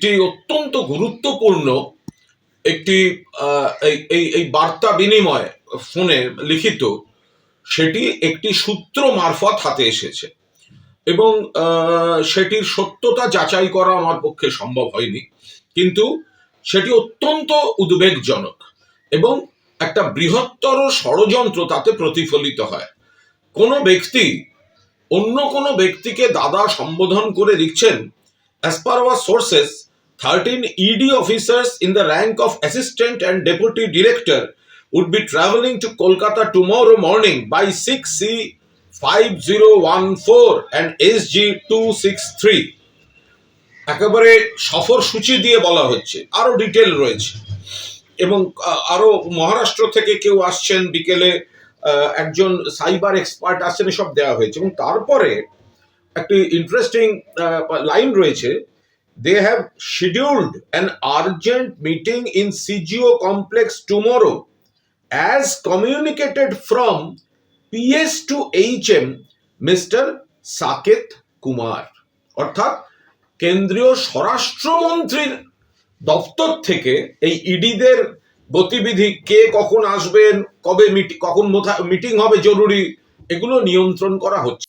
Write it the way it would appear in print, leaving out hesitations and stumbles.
একটি অত্যন্ত গুরুত্বপূর্ণ একটি এই বার্তা বিনিময় ফোনে লিখিত, সেটি একটি সূত্র মারফত হাতে এসেছে এবং সেটির সত্যতা যাচাই করা আমার পক্ষে সম্ভব হয়নি, কিন্তু সেটি অত্যন্ত উদ্বেগজনক এবং একটা বৃহত্তর ষড়যন্ত্র তাতে প্রতিফলিত হয়। কোনো ব্যক্তি অন্য কোনো ব্যক্তিকে দাদা সম্বোধন করে লিখছেন, as per our sources 13 ED officers in the rank of assistant and deputy director would be travelling to Kolkata tomorrow morning by 6C 5014 and SG 263। একেবারে সফর সূচি দিয়ে বলা হচ্ছে, আরো ডিটেল রয়েছে এবং আরো মহারাষ্ট্র থেকে কেউ আসছেন, বিকেলে একজন সাইবার এক্সপার্ট আসছেন, সব দেওয়া হয়েছে। এবং তারপরে একটি ইন্টারেস্টিং লাইন রয়েছে, they have scheduled an urgent meeting in CGO complex tomorrow as communicated from PS to HM Mr. Saket Kumar. অর্থাৎ কেন্দ্রীয় স্বরাষ্ট্রমন্ত্রীর দপ্তর থেকে এই ইডিদের গতিবিধি, কে কখন আসবেন, কবে কখন মিটিং হবে জরুরি, এগুলো নিয়ন্ত্রণ করা হচ্ছে।